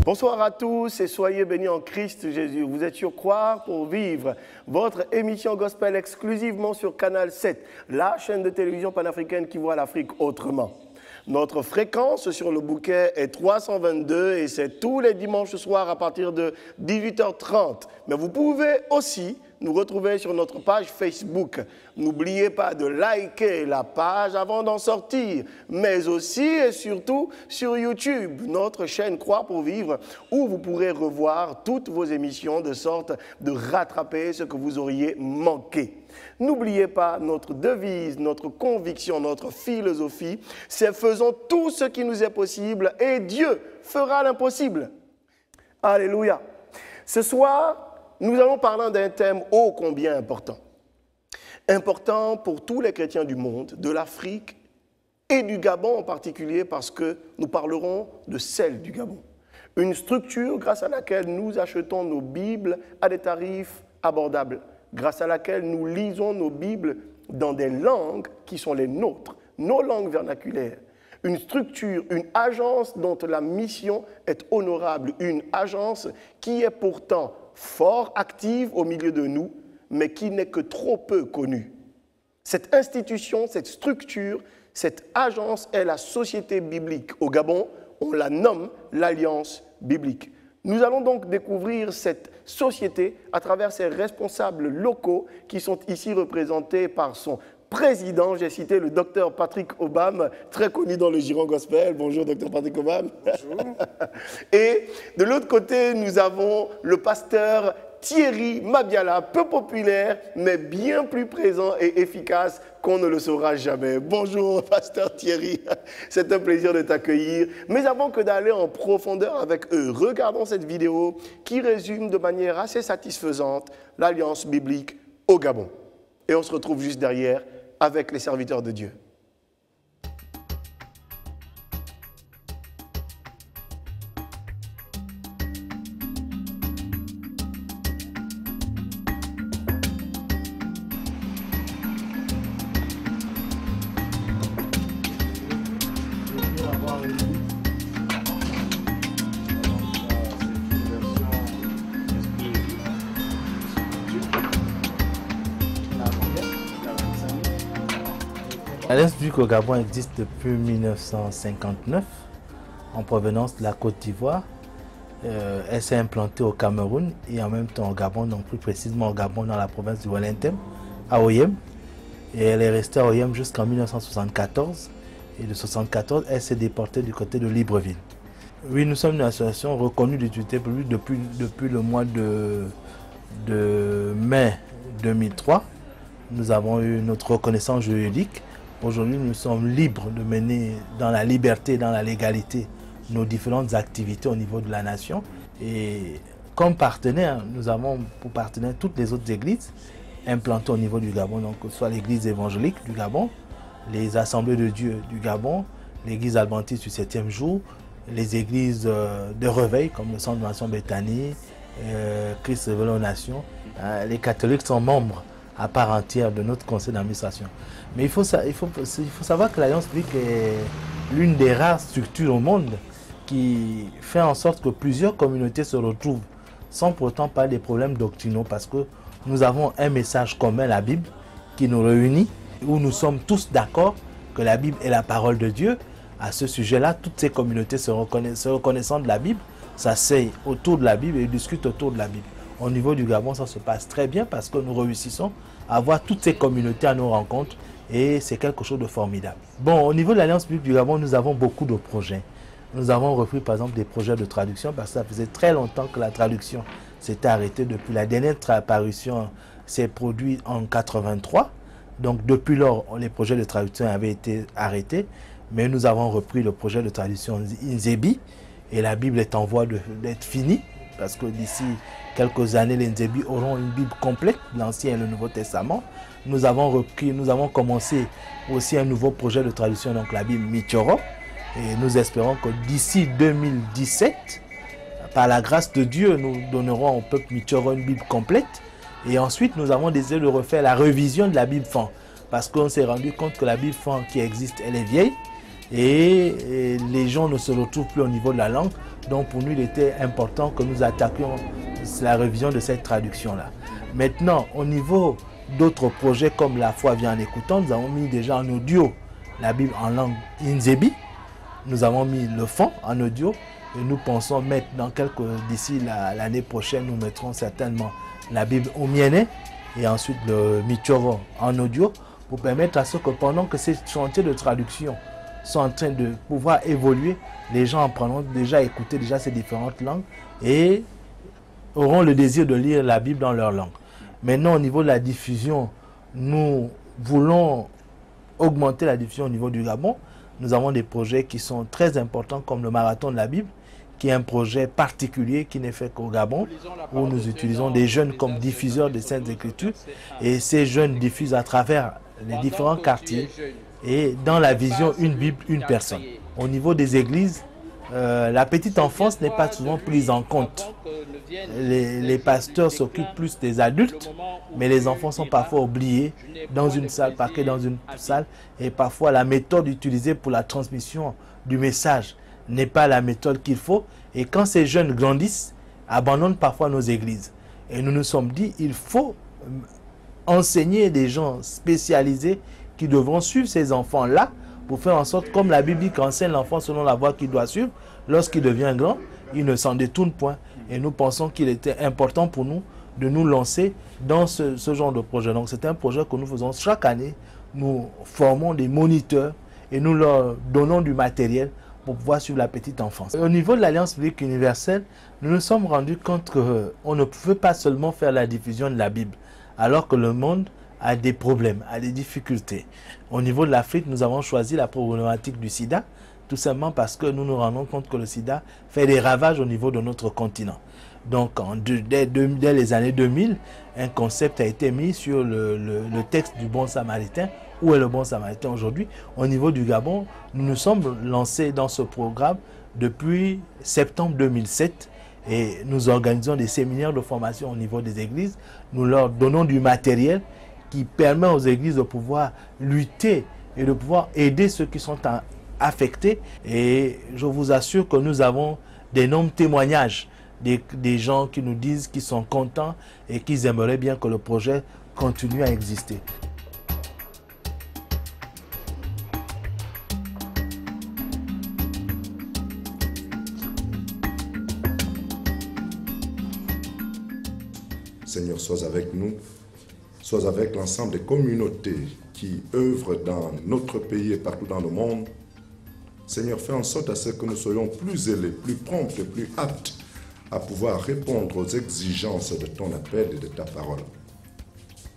Bonsoir à tous et soyez bénis en Christ Jésus. Vous êtes sur Croire pour vivre, votre émission gospel exclusivement sur Canal 7, la chaîne de télévision panafricaine qui voit l'Afrique autrement. Notre fréquence sur le bouquet est 322 et c'est tous les dimanches soirs à partir de 18h30. Mais vous pouvez aussi nous retrouver sur notre page Facebook. N'oubliez pas de liker la page avant d'en sortir, mais aussi et surtout sur YouTube, notre chaîne Croire pour vivre, où vous pourrez revoir toutes vos émissions de sorte de rattraper ce que vous auriez manqué. N'oubliez pas notre devise, notre conviction, notre philosophie, c'est faisons tout ce qui nous est possible et Dieu fera l'impossible. Alléluia. Ce soir, nous allons parler d'un thème ô combien important. Important pour tous les chrétiens du monde, de l'Afrique et du Gabon en particulier parce que nous parlerons de celle du Gabon. Une structure grâce à laquelle nous achetons nos Bibles à des tarifs abordables, grâce à laquelle nous lisons nos Bibles dans des langues qui sont les nôtres, nos langues vernaculaires. Une structure, une agence dont la mission est honorable, une agence qui est pourtant fort active au milieu de nous, mais qui n'est que trop peu connue. Cette institution, cette structure, cette agence est la Société biblique. Au Gabon, on la nomme l'Alliance biblique. Nous allons donc découvrir cette société à travers ses responsables locaux qui sont ici représentés par son président. J'ai cité le docteur Patrick Obam, très connu dans le giron gospel. Bonjour, docteur Patrick Obam. Bonjour. Et de l'autre côté, nous avons le pasteur Thierry Mabiala, peu populaire, mais bien plus présent et efficace qu'on ne le saura jamais. Bonjour, pasteur Thierry. C'est un plaisir de t'accueillir. Mais avant que d'aller en profondeur avec eux, regardons cette vidéo qui résume de manière assez satisfaisante l'Alliance biblique au Gabon. Et on se retrouve juste derrière avec les serviteurs de Dieu. L'Alliance biblique au Gabon existe depuis 1959 en provenance de la Côte d'Ivoire. Elle s'est implantée au Cameroun et en même temps au Gabon, donc plus précisément au Gabon dans la province du Wellington, à Oyem. Et elle est restée à Oyem jusqu'en 1974. Et de 1974, elle s'est déportée du côté de Libreville. Oui, nous sommes une association reconnue d'utilité publique depuis le mois de mai 2003. Nous avons eu notre reconnaissance juridique. Aujourd'hui, nous sommes libres de mener dans la liberté et dans la légalité nos différentes activités au niveau de la nation. Et comme partenaire, nous avons pour partenaire toutes les autres églises implantées au niveau du Gabon, donc que ce soit l'église évangélique du Gabon, les assemblées de Dieu du Gabon, l'église adventiste du 7e jour, les églises de réveil comme le centre de nation Bethanie, Christ révélé aux nations. Les catholiques sont membres à part entière de notre conseil d'administration. Mais il faut savoir que l'Alliance biblique est l'une des rares structures au monde qui fait en sorte que plusieurs communautés se retrouvent sans pourtant pas des problèmes doctrinaux parce que nous avons un message commun, la Bible, qui nous réunit, où nous sommes tous d'accord que la Bible est la parole de Dieu. À ce sujet-là, toutes ces communautés se reconnaissant de la Bible, s'asseyent autour de la Bible et discutent autour de la Bible. Au niveau du Gabon, ça se passe très bien parce que nous réussissons à avoir toutes ces communautés à nos rencontres et c'est quelque chose de formidable. Bon, au niveau de l'Alliance biblique du Gabon, nous avons beaucoup de projets. Nous avons repris par exemple des projets de traduction parce que ça faisait très longtemps que la traduction s'était arrêtée. Depuis la dernière parution s'est produite en 83. Donc depuis lors, les projets de traduction avaient été arrêtés. Mais nous avons repris le projet de traduction Nzebi et la Bible est en voie d'être finie. Parce que d'ici quelques années, les Nzebi auront une Bible complète, l'Ancien et le Nouveau Testament. Nous avons commencé aussi un nouveau projet de traduction, donc la Bible Michoro. Et nous espérons que d'ici 2017, par la grâce de Dieu, nous donnerons au peuple Michoro une Bible complète. Et ensuite, nous avons décidé de refaire la révision de la Bible Fan. Parce qu'on s'est rendu compte que la Bible Fan qui existe, elle est vieille. et les gens ne se retrouvent plus au niveau de la langue. Donc pour nous, il était important que nous attaquions la révision de cette traduction-là. Maintenant, au niveau d'autres projets comme La foi vient en écoutant, nous avons mis déjà en audio la Bible en langue Inzebi. Nous avons mis le fond en audio et nous pensons mettre d'ici l'année prochaine, nous mettrons certainement la Bible au Miene et ensuite le Michoro en audio pour permettre à ce que pendant que ces chantiers de traduction sont en train de pouvoir évoluer, les gens en prendront déjà écouter déjà ces différentes langues et auront le désir de lire la Bible dans leur langue. Maintenant, au niveau de la diffusion, nous voulons augmenter la diffusion au niveau du Gabon. Nous avons des projets qui sont très importants comme le Marathon de la Bible, qui est un projet particulier qui n'est fait qu'au Gabon, où nous utilisons des jeunes comme diffuseurs des Saintes Écritures. Et ces jeunes diffusent à travers les différents quartiers et dans la vision une Bible, une personne. Au niveau des églises, la petite enfance n'est pas souvent prise en compte. Les pasteurs s'occupent plus des adultes, mais les enfants sont parfois oubliés dans une salle, parqués dans une salle, et parfois la méthode utilisée pour la transmission du message n'est pas la méthode qu'il faut. Et quand ces jeunes grandissent, abandonnent parfois nos églises. Et nous nous sommes dit, il faut enseigner des gens spécialisés qui devront suivre ces enfants-là pour faire en sorte, comme la Bible dit qu'enseigne l'enfant selon la voie qu'il doit suivre, lorsqu'il devient grand, il ne s'en détourne point. Et nous pensons qu'il était important pour nous de nous lancer dans ce genre de projet. Donc c'est un projet que nous faisons chaque année. Nous formons des moniteurs et nous leur donnons du matériel pour pouvoir suivre la petite enfance. Au niveau de l'Alliance biblique universelle, nous nous sommes rendus compte qu'on ne pouvait pas seulement faire la diffusion de la Bible, alors que le monde a des problèmes, a des difficultés. Au niveau de l'Afrique, nous avons choisi la problématique du sida, tout simplement parce que nous nous rendons compte que le sida fait des ravages au niveau de notre continent. Donc, dès les années 2000, un concept a été mis sur le texte du bon samaritain. Où est le bon samaritain aujourd'hui? Au niveau du Gabon, nous nous sommes lancés dans ce programme depuis septembre 2007 et nous organisons des séminaires de formation au niveau des églises. Nous leur donnons du matériel qui permet aux églises de pouvoir lutter et de pouvoir aider ceux qui sont affectés. Et je vous assure que nous avons d'énormes témoignages des gens qui nous disent qu'ils sont contents et qu'ils aimeraient bien que le projet continue à exister. Seigneur, sois avec nous, sois avec l'ensemble des communautés qui œuvrent dans notre pays et partout dans le monde. Seigneur, fais en sorte à ce que nous soyons plus zélés, plus prompts et plus aptes à pouvoir répondre aux exigences de ton appel et de ta parole.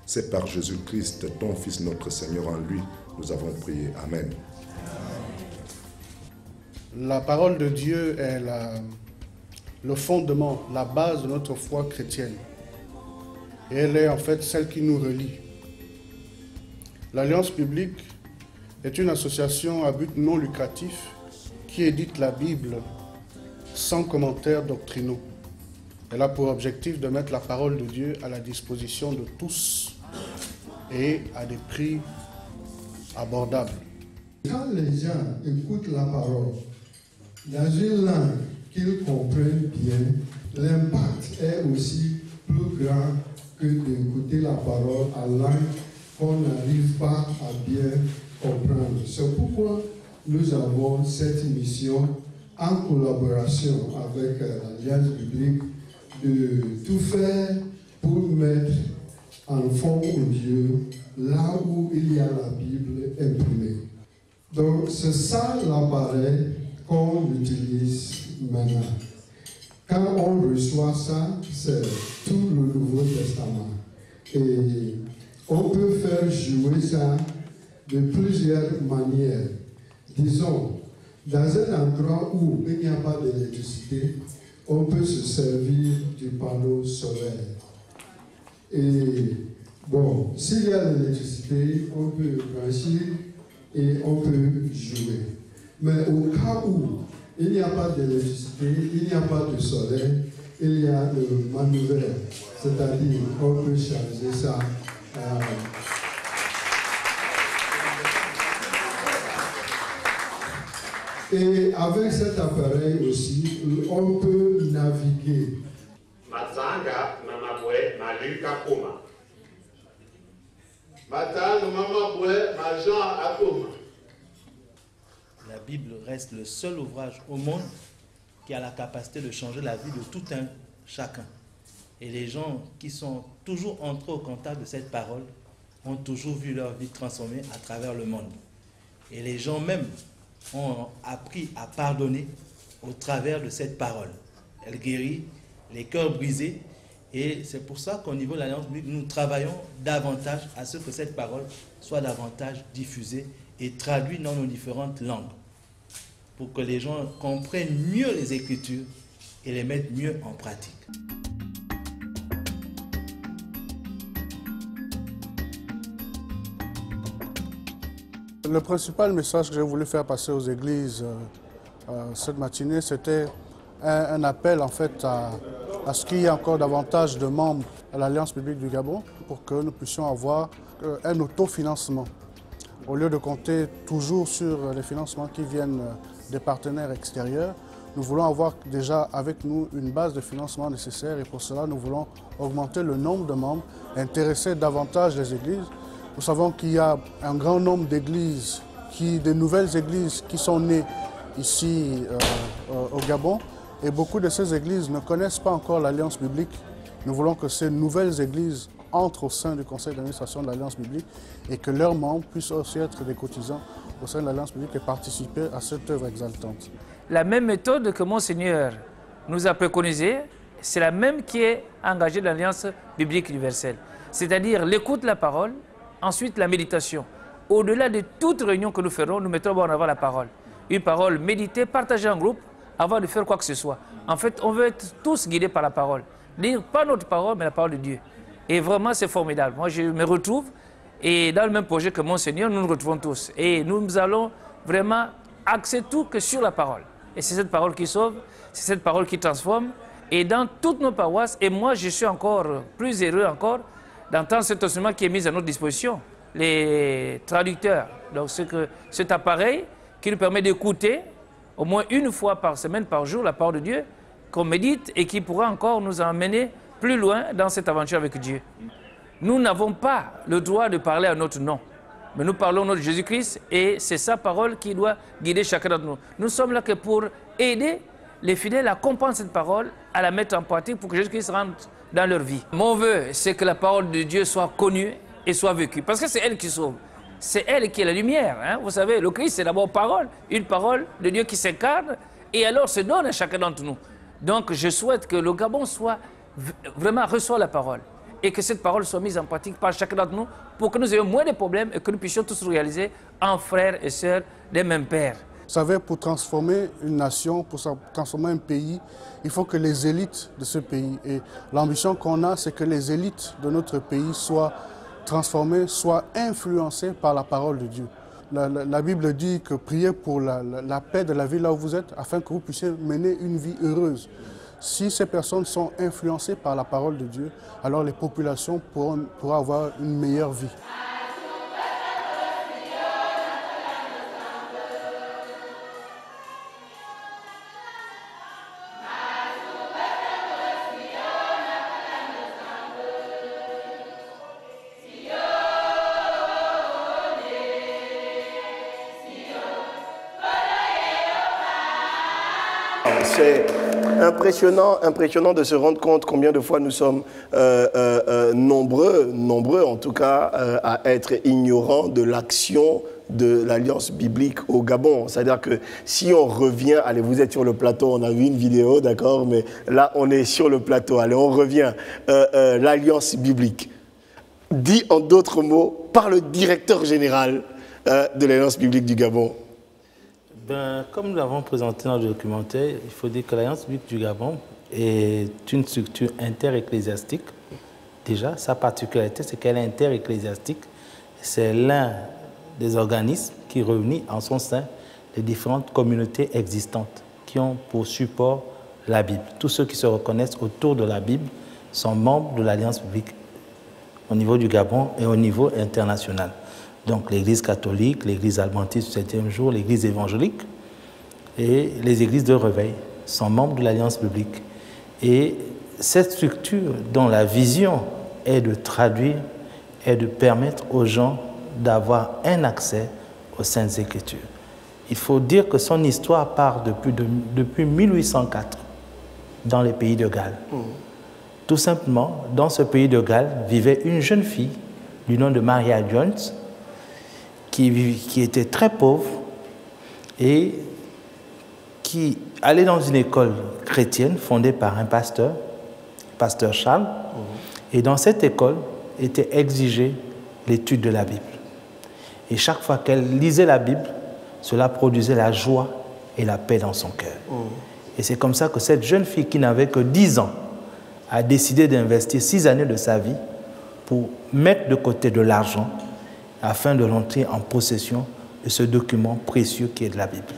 C'est par Jésus-Christ, ton Fils, notre Seigneur, en lui, nous avons prié. Amen. La parole de Dieu est le fondement, la base de notre foi chrétienne. Et elle est en fait celle qui nous relie. L'Alliance biblique est une association à but non lucratif qui édite la Bible sans commentaires doctrinaux. Elle a pour objectif de mettre la parole de Dieu à la disposition de tous et à des prix abordables. Quand les gens écoutent la parole dans une langue qu'ils comprennent bien, l'impact est aussi plus grand que d'écouter la parole en langue qu'on n'arrive pas à bien comprendre. C'est pourquoi nous avons cette mission en collaboration avec l'Alliance biblique de tout faire pour mettre en fond au Dieu là où il y a la Bible imprimée. Donc c'est ça l'appareil qu'on utilise maintenant. Quand on reçoit ça, c'est tout le Nouveau Testament. Et on peut faire jouer ça de plusieurs manières. Disons, dans un endroit où il n'y a pas d'électricité, on peut se servir du panneau solaire. Et bon, s'il y a l'électricité, on peut brancher et on peut jouer. Mais au cas où il n'y a pas d'électricité, il n'y a pas de soleil, il y a le manivelle, c'est-à-dire on peut charger ça. Et avec cet appareil aussi, on peut naviguer. Mazanga mamabwe maluka koma. Matanga mamabwe majan akoma. La Bible reste le seul ouvrage au monde qui a la capacité de changer la vie de tout un chacun. Et les gens qui sont toujours entrés au contact de cette parole ont toujours vu leur vie transformée à travers le monde. Et les gens même ont appris à pardonner au travers de cette parole. Elle guérit les cœurs brisés. Et c'est pour ça qu'au niveau de l'Alliance biblique, nous travaillons davantage à ce que cette parole soit davantage diffusée et traduite dans nos différentes langues, pour que les gens comprennent mieux les Écritures et les mettent mieux en pratique. Le principal message que j'ai voulu faire passer aux églises cette matinée, c'était un appel en fait à ce qu'il y ait encore davantage de membres à l'Alliance biblique du Gabon pour que nous puissions avoir un autofinancement. Au lieu de compter toujours sur les financements qui viennent des partenaires extérieurs, nous voulons avoir déjà avec nous une base de financement nécessaire et pour cela nous voulons augmenter le nombre de membres, intéresser davantage les églises. Nous savons qu'il y a un grand nombre d'églises, de nouvelles églises qui sont nées ici au Gabon. Et beaucoup de ces églises ne connaissent pas encore l'Alliance biblique. Nous voulons que ces nouvelles églises entrent au sein du conseil d'administration de l'Alliance biblique et que leurs membres puissent aussi être des cotisants au sein de l'Alliance biblique et participer à cette œuvre exaltante. La même méthode que Monseigneur nous a préconisée, c'est la même qui est engagée dans l'Alliance biblique universelle. C'est-à-dire l'écoute de la parole, ensuite la méditation. Au-delà de toute réunion que nous ferons, nous mettrons en avant la parole. Une parole méditée, partagée en groupe, avant de faire quoi que ce soit. En fait, on veut être tous guidés par la parole. Dire pas notre parole, mais la parole de Dieu. Et vraiment, c'est formidable. Moi, je me retrouve, et dans le même projet que Monseigneur, nous nous retrouvons tous. Et nous allons vraiment axer tout que sur la parole. Et c'est cette parole qui sauve, c'est cette parole qui transforme. Et dans toutes nos paroisses, et moi, je suis encore plus heureux encore d'entendre cet instrument qui est mis à notre disposition, les traducteurs. Donc, cet appareil qui nous permet d'écouter au moins une fois par semaine, par jour, la parole de Dieu, qu'on médite et qui pourra encore nous emmener plus loin dans cette aventure avec Dieu. Nous n'avons pas le droit de parler à notre nom, mais nous parlons au nom de Jésus-Christ et c'est sa parole qui doit guider chacun d'entre nous. Nous sommes là que pour aider les fidèles à comprendre cette parole, à la mettre en pratique pour que Jésus-Christ rentre dans leur vie. Mon vœu, c'est que la parole de Dieu soit connue et soit vécue, parce que c'est elle qui sauve. C'est elle qui est la lumière. Hein? Vous savez, le Christ, c'est d'abord parole, une parole de Dieu qui s'incarne et alors se donne à chacun d'entre nous. Donc, je souhaite que le Gabon vraiment reçoive la parole et que cette parole soit mise en pratique par chacun d'entre nous pour que nous ayons moins de problèmes et que nous puissions tous nous réaliser en frères et sœurs des mêmes pères. Vous savez, pour transformer une nation, pour transformer un pays, il faut que les élites de ce pays, et l'ambition qu'on a, c'est que les élites de notre pays soient transformés, soient influencés par la parole de Dieu. La Bible dit que priez pour la paix de la ville là où vous êtes, afin que vous puissiez mener une vie heureuse. Si ces personnes sont influencées par la parole de Dieu, alors les populations pourront avoir une meilleure vie. C'est impressionnant de se rendre compte combien de fois nous sommes nombreux en tout cas, à être ignorants de l'action de l'Alliance biblique au Gabon. C'est-à-dire que si on revient, allez, vous êtes sur le plateau, on a vu une vidéo, d'accord, mais là on est sur le plateau, allez, on revient. L'Alliance biblique, dit en d'autres mots par le directeur général de l'Alliance biblique du Gabon. Comme nous l'avons présenté dans le documentaire, il faut dire que l'Alliance biblique du Gabon est une structure inter-ecclésiastique. Déjà, sa particularité, c'est qu'elle est inter-ecclésiastique. C'est l'un des organismes qui réunit en son sein les différentes communautés existantes qui ont pour support la Bible. Tous ceux qui se reconnaissent autour de la Bible sont membres de l'Alliance biblique au niveau du Gabon et au niveau international. Donc l'Église catholique, l'Église adventiste du 7e jour, l'Église évangélique, et les églises de réveil sont membres de l'Alliance biblique. Et cette structure dont la vision est de traduire et de permettre aux gens d'avoir un accès aux Saintes Écritures. Il faut dire que son histoire part depuis 1804 dans les pays de Galles. Tout simplement, dans ce pays de Galles vivait une jeune fille du nom de Maria Jones qui était très pauvre et qui allait dans une école chrétienne fondée par un pasteur Charles. Et dans cette école était exigée l'étude de la Bible. Et chaque fois qu'elle lisait la Bible, cela produisait la joie et la paix dans son cœur. Et c'est comme ça que cette jeune fille qui n'avait que 10 ans a décidé d'investir 6 années de sa vie pour mettre de côté de l'argent afin de rentrer en possession de ce document précieux qui est de la Bible.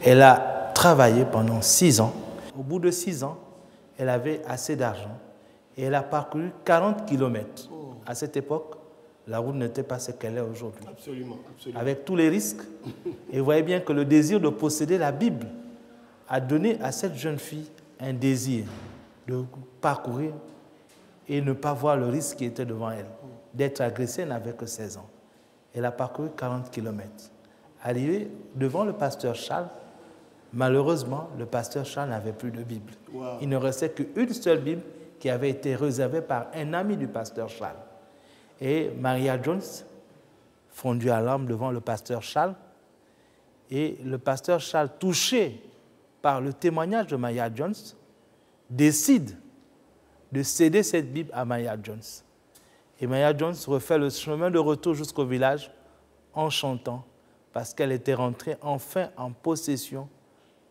Elle a travaillé pendant 6 ans. Au bout de 6 ans, elle avait assez d'argent et elle a parcouru 40 km. À cette époque, la route n'était pas ce qu'elle est aujourd'hui. Absolument, absolument. Avec tous les risques. Et vous voyez bien que le désir de posséder la Bible a donné à cette jeune fille un désir de parcourir et ne pas voir le risque qui était devant elle. D'être agressée, elle n'avait que 16 ans. Elle a parcouru 40 km. Arrivée devant le pasteur Charles, malheureusement, le pasteur Charles n'avait plus de Bible. Wow. Il ne restait qu'une seule Bible qui avait été réservée par un ami du pasteur Charles. Et Maria Jones fondit à larmes devant le pasteur Charles. Et le pasteur Charles, touché par le témoignage de Maria Jones, décide de céder cette Bible à Maria Jones. Et Maria Jones refait le chemin de retour jusqu'au village en chantant parce qu'elle était rentrée enfin en possession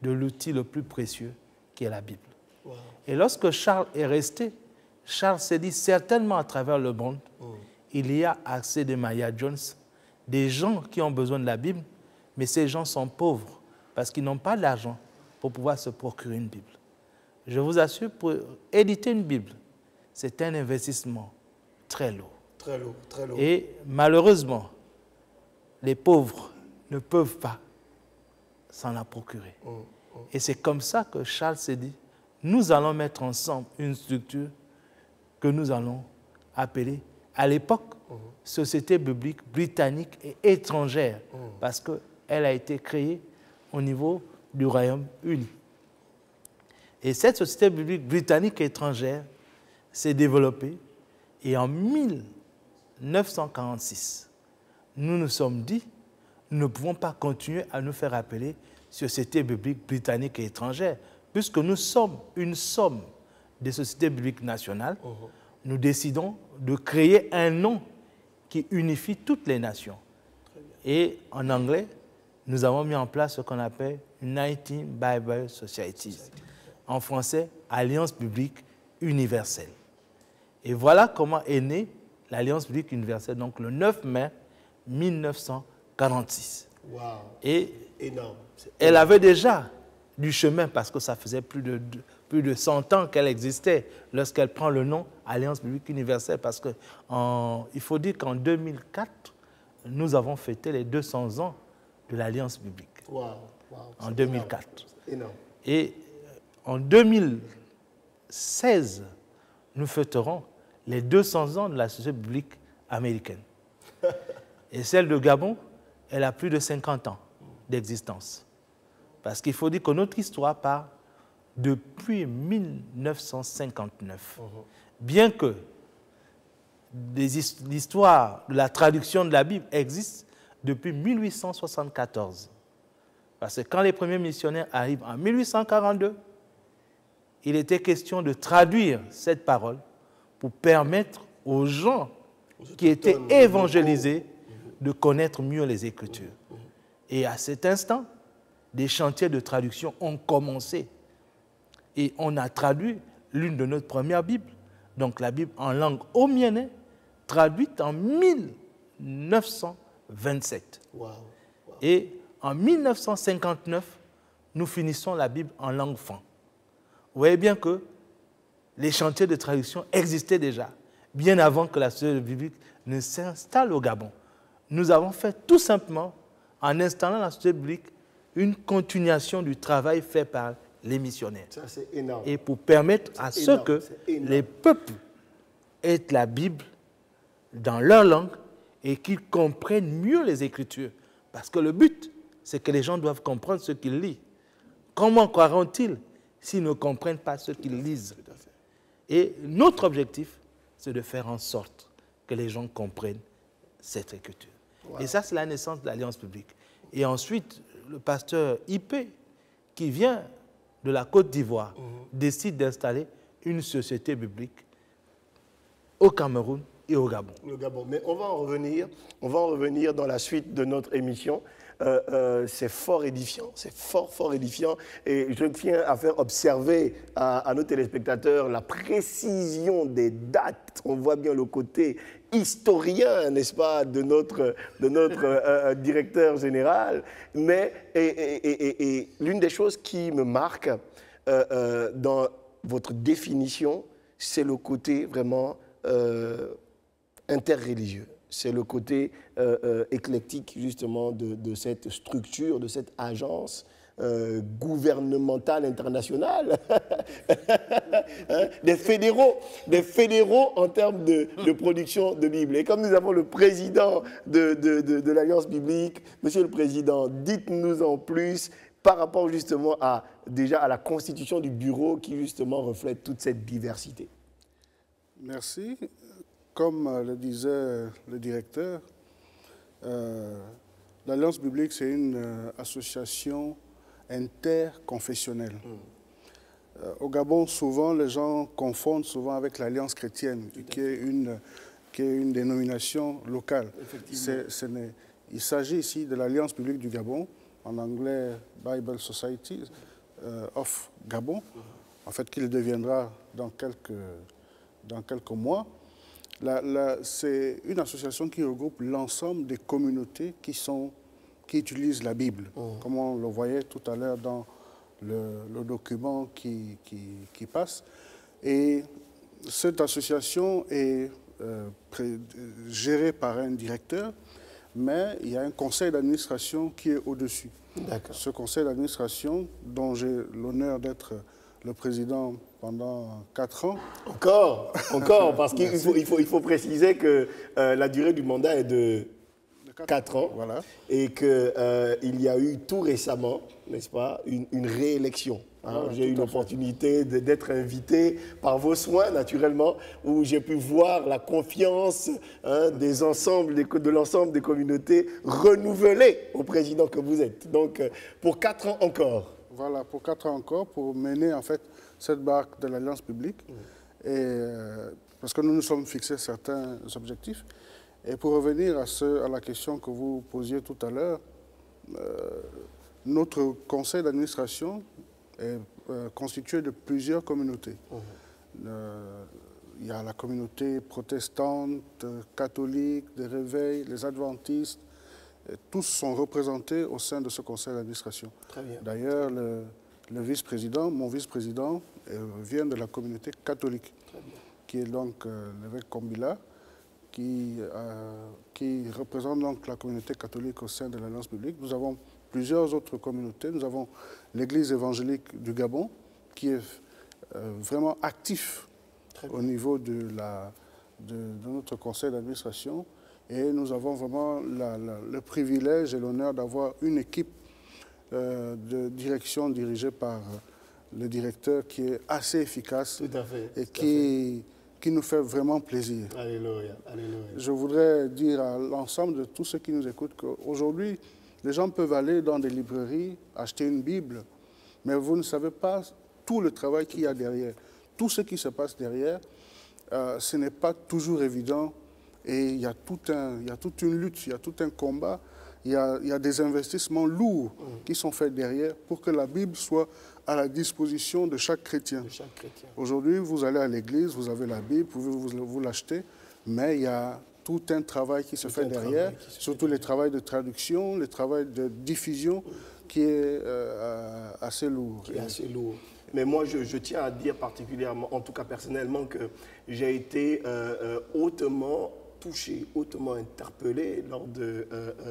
de l'outil le plus précieux qui est la Bible. Wow. Et lorsque Charles est resté, Charles s'est dit certainement à travers le monde, il y a accès de Maria Jones, des gens qui ont besoin de la Bible, mais ces gens sont pauvres parce qu'ils n'ont pas d'argent pour pouvoir se procurer une Bible. Je vous assure, pour éditer une Bible, c'est un investissement très lourd. Très lourd, très lourd. Et malheureusement, les pauvres ne peuvent pas s'en la procurer. Et c'est comme ça que Charles s'est dit, nous allons mettre ensemble une structure que nous allons appeler, à l'époque, Société biblique britannique et étrangère, parce qu'elle a été créée au niveau du Royaume-Uni. Et cette Société biblique britannique et étrangère s'est développée, et en 1946, nous nous sommes dit, nous ne pouvons pas continuer à nous faire appeler Société biblique britannique et étrangère, puisque nous sommes une somme des sociétés bibliques nationales. Nous décidons de créer un nom qui unifie toutes les nations. Et en anglais, nous avons mis en place ce qu'on appelle United Bible Societies. En français, Alliance biblique universelle. Et voilà comment est née l'Alliance biblique universelle, donc le 9 mai 1946. Wow. Et énorme. Elle avait déjà du chemin parce que ça faisait plus de 100 ans qu'elle existait lorsqu'elle prend le nom Alliance biblique universelle, parce que il faut dire qu'en 2004, nous avons fêté les 200 ans de l'Alliance biblique. Wow. Wow. En 2004. Énorme. Et en 2016, nous fêterons les 200 ans de la Société biblique américaine. Et celle de Gabon, elle a plus de 50 ans d'existence. Parce qu'il faut dire que notre histoire part depuis 1959. Bien que l'histoire de la traduction de la Bible existe depuis 1874. Parce que quand les premiers missionnaires arrivent en 1842, il était question de traduire cette parole pour permettre aux gens qui étaient évangélisés de connaître mieux les Écritures. Et à cet instant, des chantiers de traduction ont commencé. Et on a traduit l'une de nos premières Bibles, donc la Bible en langue omienné, traduite en 1927. Wow. Wow. Et en 1959, nous finissons la Bible en langue fan. Vous voyez bien que les chantiers de traduction existaient déjà, bien avant que la Société biblique ne s'installe au Gabon. Nous avons fait tout simplement, en installant la Société biblique, une continuation du travail fait par les missionnaires. Ça, c'est énorme. Et pour permettre à ce que les peuples aient la Bible dans leur langue et qu'ils comprennent mieux les Écritures. Parce que le but, c'est que les gens doivent comprendre ce qu'ils lisent. Comment croiront-ils s'ils ne comprennent pas ce qu'ils lisent? Et notre objectif, c'est de faire en sorte que les gens comprennent cette Écriture. Wow. Et ça, c'est la naissance de l'Alliance publique. Et ensuite, le pasteur IP, qui vient de la Côte d'Ivoire, décide d'installer une société biblique au Cameroun et au Gabon. Le Gabon. Mais on va en revenir dans la suite de notre émission. C'est fort édifiant, c'est fort édifiant. Et je tiens à faire observer à nos téléspectateurs la précision des dates. On voit bien le côté historien, n'est-ce pas, de notre directeur général. Mais et l'une des choses qui me marque dans votre définition, c'est le côté vraiment interreligieux. C'est le côté éclectique, justement, de cette structure, de cette agence gouvernementale internationale, hein, des fédéraux en termes de production de Bible. Et comme nous avons le président de l'Alliance biblique, Monsieur le Président, dites-nous en plus par rapport justement à la constitution du bureau qui justement reflète toute cette diversité. Merci. Comme le disait le directeur, l'Alliance biblique, c'est une association interconfessionnelle. Au Gabon, souvent, les gens confondent souvent avec l'Alliance chrétienne, qui est une dénomination locale. Il s'agit ici de l'Alliance biblique du Gabon, en anglais Bible Society of Gabon, en fait, qu'il deviendra dans quelques mois. C'est une association qui regroupe l'ensemble des communautés qui utilisent la Bible, comme on le voyait tout à l'heure dans le document qui passe. Et cette association est gérée par un directeur, mais il y a un conseil d'administration qui est au-dessus. Ce conseil d'administration, dont j'ai l'honneur d'être le président pendant 4 ans. Encore, parce qu'il faut préciser que la durée du mandat est de 4 ans, voilà. Et qu'il y a eu tout récemment, n'est-ce pas, une réélection. Hein. Voilà, j'ai eu l'opportunité d'être invité par vos soins, naturellement, où j'ai pu voir la confiance de l'ensemble des communautés renouvelée au président que vous êtes. Donc, pour 4 ans encore. Voilà, pour 4 ans encore, pour mener en fait cette barque de l'Alliance publique, parce que nous nous sommes fixés certains objectifs. Et pour revenir à la question que vous posiez tout à l'heure, notre conseil d'administration est constitué de plusieurs communautés. Il y a la communauté protestante, catholique, des réveils, les adventistes. Tous sont représentés au sein de ce conseil d'administration. D'ailleurs, le vice-président, mon vice-président, vient de la communauté catholique, qui est donc l'évêque Kombila, qui représente donc la communauté catholique au sein de l'Alliance publique. Nous avons plusieurs autres communautés. Nous avons l'Église évangélique du Gabon, qui est vraiment actif au niveau de notre conseil d'administration. Et nous avons vraiment le privilège et l'honneur d'avoir une équipe de direction dirigée par le directeur qui est assez efficace. Tout à fait. Et qui nous fait vraiment plaisir. Alléluia, alléluia. Je voudrais dire à l'ensemble de tous ceux qui nous écoutent qu'aujourd'hui, les gens peuvent aller dans des librairies, acheter une Bible, mais vous ne savez pas tout le travail qu'il y a derrière. Tout ce qui se passe derrière, ce n'est pas toujours évident. Et il y a toute une lutte, il y a tout un combat, il y a des investissements lourds qui sont faits derrière pour que la Bible soit à la disposition de chaque chrétien. Aujourd'hui, vous allez à l'église, vous avez la Bible, vous pouvez vous l'acheter, mais il y a tout un travail qui se fait derrière, surtout les travaux de traduction, les travaux de diffusion qui est assez lourd. Mais moi, je tiens à dire particulièrement, en tout cas personnellement, que j'ai été hautement touché, hautement interpellé lors de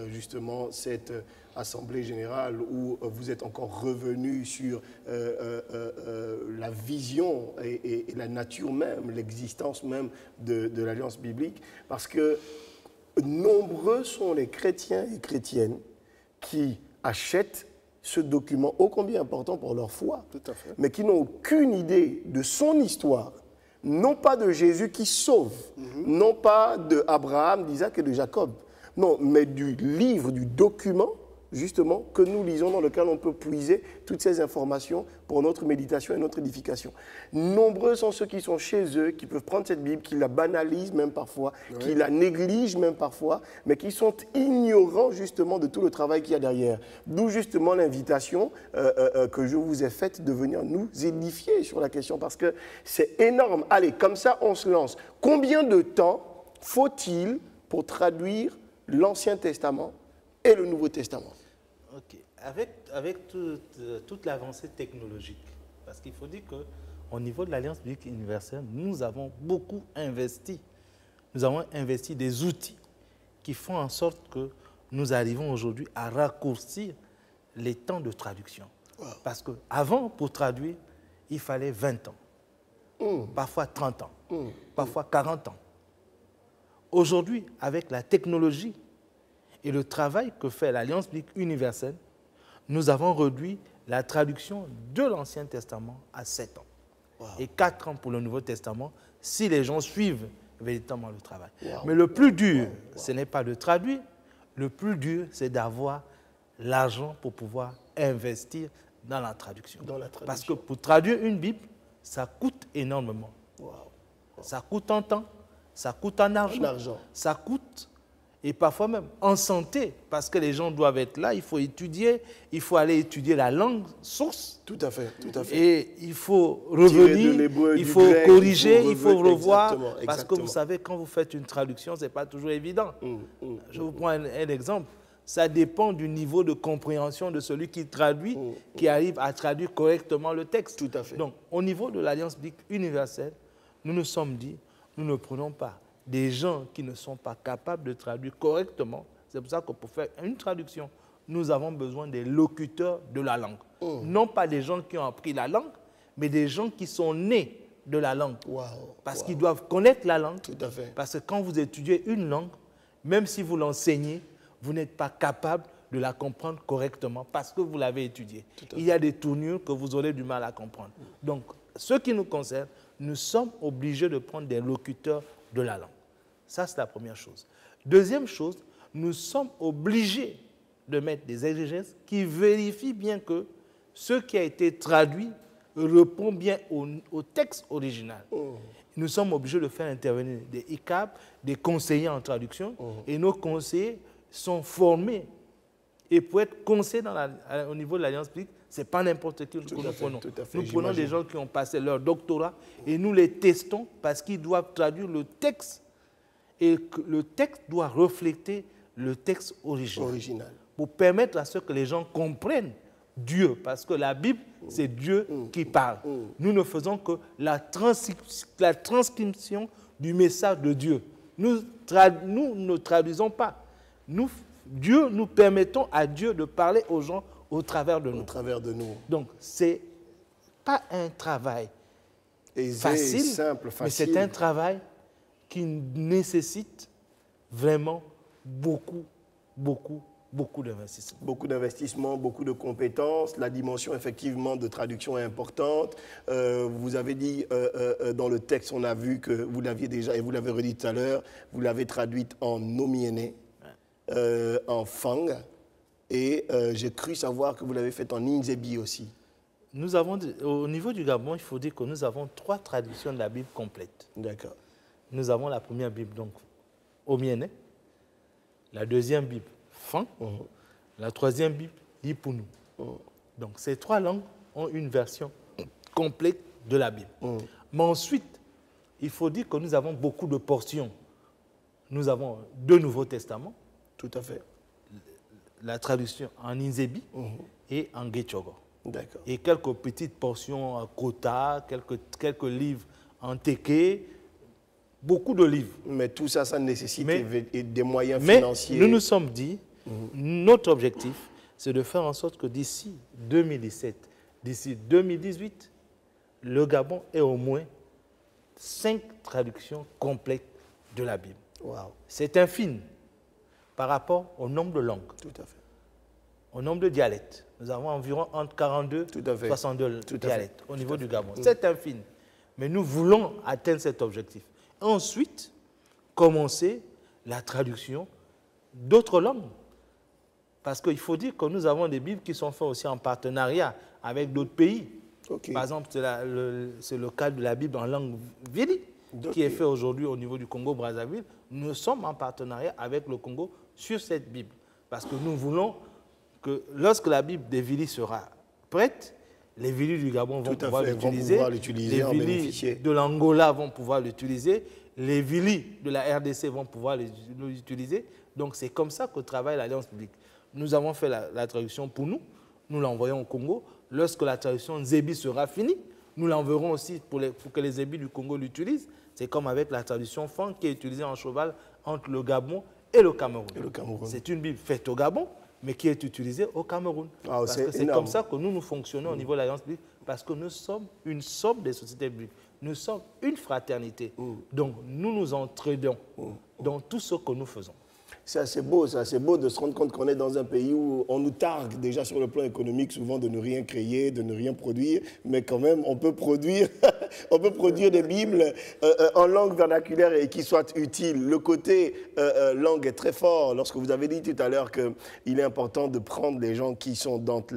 justement cette assemblée générale où vous êtes encore revenu sur la vision et la nature même, l'existence même de l'Alliance biblique, parce que nombreux sont les chrétiens et chrétiennes qui achètent ce document ô combien important pour leur foi, mais qui n'ont aucune idée de son histoire, non pas de Jésus qui sauve, non pas d'Abraham, d'Isaac et de Jacob, non, mais du livre, du document, justement, que nous lisons, dans lequel on peut puiser toutes ces informations pour notre méditation et notre édification. Nombreux sont ceux qui sont chez eux, qui peuvent prendre cette Bible, qui la banalisent même parfois, qui la négligent même parfois, mais qui sont ignorants justement de tout le travail qu'il y a derrière. D'où justement l'invitation que je vous ai faite de venir nous édifier sur la question, parce que c'est énorme. Allez, comme ça, on se lance. Combien de temps faut-il pour traduire l'Ancien Testament et le Nouveau Testament? Ok. Avec toute l'avancée technologique, parce qu'il faut dire qu'au niveau de l'Alliance biblique universelle, nous avons beaucoup investi. Nous avons investi des outils qui font en sorte que nous arrivons aujourd'hui à raccourcir les temps de traduction. Wow. Parce qu'avant, pour traduire, il fallait 20 ans, parfois 30 ans, parfois 40 ans. Aujourd'hui, avec la technologie et le travail que fait l'Alliance biblique universelle, nous avons réduit la traduction de l'Ancien Testament à 7 ans. Wow. Et 4 ans pour le Nouveau Testament, si les gens suivent véritablement le travail. Wow. Mais le plus dur, ce n'est pas de traduire, le plus dur, c'est d'avoir l'argent pour pouvoir investir dans la traduction. Parce que pour traduire une Bible, ça coûte énormément. Wow. Ça coûte en temps, ça coûte en argent, ça coûte... Et parfois même en santé, parce que les gens doivent être là, il faut étudier, il faut aller étudier la langue source. Tout à fait, tout à fait. Et il faut revenir, il faut corriger, il faut revoir. Exactement. Parce que vous savez, quand vous faites une traduction, ce n'est pas toujours évident. Je vous prends un exemple. Ça dépend du niveau de compréhension de celui qui traduit, qui arrive à traduire correctement le texte. Tout à fait. Donc, au niveau de l'Alliance biblique universelle, nous nous sommes dit, nous ne prenons pas des gens qui ne sont pas capables de traduire correctement. C'est pour ça que pour faire une traduction, nous avons besoin des locuteurs de la langue. Non pas des gens qui ont appris la langue, mais des gens qui sont nés de la langue. Parce qu'ils doivent connaître la langue. Tout à fait. Parce que quand vous étudiez une langue, même si vous l'enseignez, vous n'êtes pas capable de la comprendre correctement parce que vous l'avez étudiée. Il y a des tournures que vous aurez du mal à comprendre. Donc, ce qui nous concerne, nous sommes obligés de prendre des locuteurs de la langue. Ça, c'est la première chose. Deuxième chose, nous sommes obligés de mettre des exégèses qui vérifient bien que ce qui a été traduit répond bien au texte original. Nous sommes obligés de faire intervenir des ICAP, des conseillers en traduction, et nos conseillers sont formés. Et pour être conseillers au niveau de l'Alliance biblique, ce n'est pas n'importe qui que nous prenons. Nous prenons des gens qui ont passé leur doctorat et nous les testons parce qu'ils doivent traduire le texte et que le texte doit refléter le texte original. Pour permettre à ce que les gens comprennent Dieu, parce que la Bible, c'est Dieu qui parle. Nous ne faisons que la transcription du message de Dieu. Nous ne traduisons pas. Nous permettons à Dieu de parler aux gens au travers de nous. Donc, ce n'est pas un travail facile, simple, mais c'est un travail qui nécessite vraiment beaucoup d'investissement. Beaucoup d'investissement, beaucoup de compétences. La dimension, effectivement, de traduction est importante. Vous avez dit, dans le texte, on a vu que vous l'aviez déjà, et vous l'avez redit tout à l'heure, vous l'avez traduite en Nomiene, en Fang, et j'ai cru savoir que vous l'avez faite en Inzebi aussi. Nous avons, au niveau du Gabon, il faut dire que nous avons 3 traductions de la Bible complète. D'accord. Nous avons la première Bible, donc, Omiene, la deuxième Bible, Fang, la troisième Bible, Yipunu. Donc, ces 3 langues ont une version complète de la Bible. Mais ensuite, il faut dire que nous avons beaucoup de portions. Nous avons 2 Nouveaux Testaments. Tout à fait. La traduction en Inzebi et en Getchogo. D'accord. Et quelques petites portions en Kota, quelques livres en Teke, beaucoup de livres. Mais tout ça, ça nécessite des moyens financiers. Mais nous nous sommes dit, notre objectif, c'est de faire en sorte que d'ici 2017, d'ici 2018, le Gabon ait au moins 5 traductions complètes de la Bible. Wow. C'est infime par rapport au nombre de langues. Tout à fait. Au nombre de dialectes. Nous avons environ entre 42 et 62 dialectes au niveau du Gabon. C'est infime. Mais nous voulons atteindre cet objectif. Ensuite, commencer la traduction d'autres langues. Parce qu'il faut dire que nous avons des Bibles qui sont faites aussi en partenariat avec d'autres pays. Okay. Par exemple, c'est le cas de la Bible en langue Vili, qui est fait aujourd'hui au niveau du Congo-Brazzaville. Nous sommes en partenariat avec le Congo sur cette Bible. Parce que nous voulons que lorsque la Bible des Vili sera prête, les Vili du Gabon vont pouvoir l'utiliser, les Vili de l'Angola vont pouvoir l'utiliser, les Vili de la RDC vont pouvoir l'utiliser. Donc c'est comme ça que travaille l'Alliance biblique. Nous avons fait la traduction pour nous, nous l'envoyons au Congo. Lorsque la traduction Zébi sera finie, nous l'enverrons aussi pour que les Zébis du Congo l'utilisent. C'est comme avec la traduction Fan qui est utilisée en cheval entre le Gabon et le Cameroun. C'est une Bible faite au Gabon, mais qui est utilisée au Cameroun. Parce que c'est comme ça que nous fonctionnons au niveau de l'Alliance biblique, parce que nous sommes une somme des sociétés bibliques. Nous sommes une fraternité. Donc nous nous entraidons dans tout ce que nous faisons. C'est assez beau de se rendre compte qu'on est dans un pays où on nous targue déjà sur le plan économique souvent de ne rien créer, de ne rien produire, mais quand même on peut produire, on peut produire des Bibles en langue vernaculaire et qui soient utiles. Le côté langue est très fort. Lorsque vous avez dit tout à l'heure qu'il est important de prendre les gens qui sont, donc,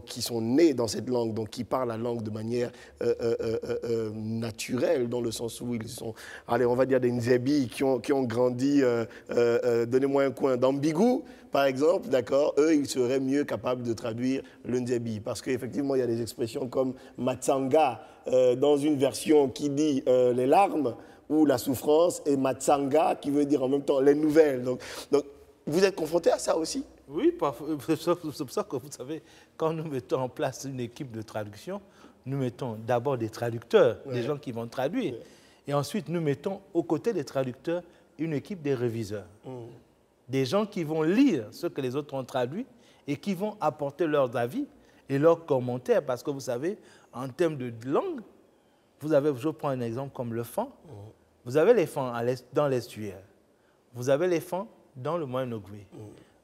qui sont nés dans cette langue, donc qui parlent la langue de manière naturelle, dans le sens où ils sont, allez, on va dire des Nzébi qui ont grandi donnez-moi un coin d'Ambigou, par exemple, d'accord, eux, ils seraient mieux capables de traduire le Nzébi. Parce qu'effectivement, il y a des expressions comme Matsanga, dans une version qui dit les larmes ou la souffrance, et Matsanga, qui veut dire en même temps les nouvelles. Donc vous êtes confronté à ça aussi? Oui, c'est pour ça que vous savez, quand nous mettons en place une équipe de traduction, nous mettons d'abord des traducteurs, des gens qui vont traduire. Et ensuite, nous mettons aux côtés des traducteurs une équipe des réviseurs. Des gens qui vont lire ce que les autres ont traduit et qui vont apporter leurs avis et leurs commentaires. Parce que vous savez, en termes de langue, vous avez, je prends un exemple comme le Fan. Vous avez les Fans dans l'estuaire. Vous avez les Fans dans le Moyen-Ogooué.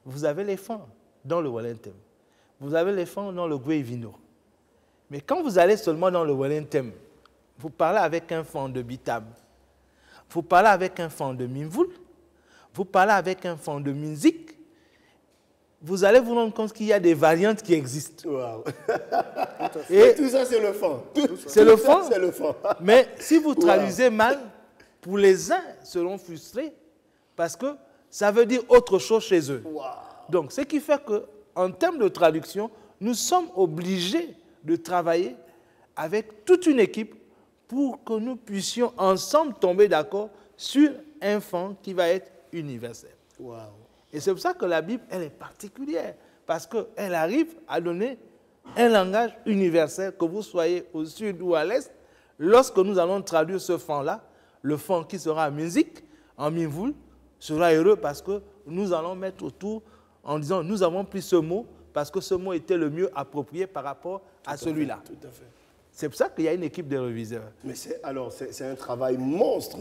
Vous avez les Fans dans le Wellington. Vous avez les Fans dans le Goué-Vino. Mais quand vous allez seulement dans le Wellington, vous parlez avec un Fan de Bitab, vous parlez avec un Fan de Mimvoul, vous parlez avec un Fan de Minzik, vous allez vous rendre compte qu'il y a des variantes qui existent. Wow. Et tout ça, c'est le Fan. C'est le Fan. C'est le Fan. Mais si vous traduisez mal, pour les uns seront frustrés parce que ça veut dire autre chose chez eux. Wow. Donc, ce qui fait qu'en termes de traduction, nous sommes obligés de travailler avec toute une équipe pour que nous puissions ensemble tomber d'accord sur un Fan qui va être universel. Wow. Et c'est pour ça que la Bible, elle est particulière, parce qu'elle arrive à donner un langage universel, que vous soyez au sud ou à l'est. Lorsque nous allons traduire ce Fan-là, le Fan qui sera à musique, en Mimvoul, sera heureux parce que nous allons mettre autour en disant nous avons pris ce mot parce que ce mot était le mieux approprié par rapport à celui-là. Tout à fait. C'est pour ça qu'il y a une équipe de réviseurs. Mais c'est un travail monstre,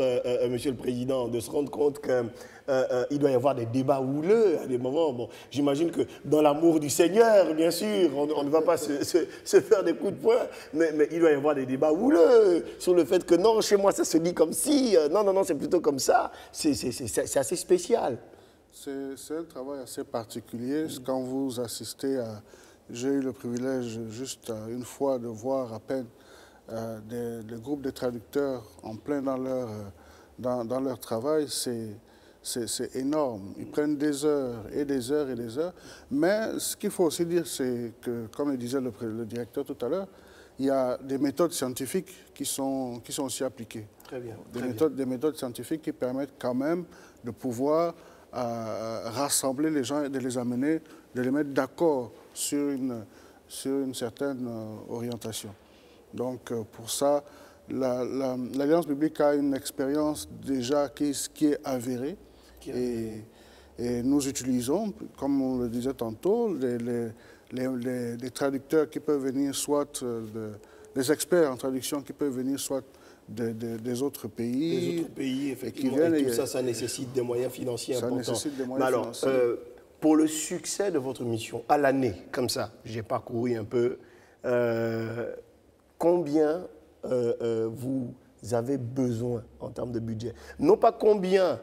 Monsieur le Président, de se rendre compte qu'il doit y avoir des débats houleux à des moments. Bon, j'imagine que dans l'amour du Seigneur, bien sûr, on ne va pas se faire des coups de poing, mais il doit y avoir des débats houleux sur le fait que non, chez moi ça se dit comme si, non, c'est plutôt comme ça. C'est assez spécial. C'est un travail assez particulier. Quand vous assistez à... J'ai eu le privilège juste une fois de voir à peine des groupes de traducteurs en plein dans leur travail. C'est énorme. Ils prennent des heures et des heures et des heures. Mais ce qu'il faut aussi dire, c'est que, comme le disait le directeur tout à l'heure, il y a des méthodes scientifiques qui sont aussi appliquées. Très bien. Des méthodes scientifiques qui permettent quand même de pouvoir rassembler les gens et de les amener, de les mettre d'accord sur une certaine orientation. Donc, pour ça, l'Alliance biblique a une expérience déjà qui est avérée. Et nous utilisons, comme on le disait tantôt, les traducteurs qui peuvent venir soit, les experts en traduction qui peuvent venir soit des autres pays. Des autres pays, effectivement. Et qui viennent, et tout ça, ça nécessite des moyens financiers importants. Ça nécessite des moyens financiers. Pour le succès de votre mission, à l'année, comme ça, j'ai parcouru un peu, combien vous avez besoin en termes de budget? Non pas combien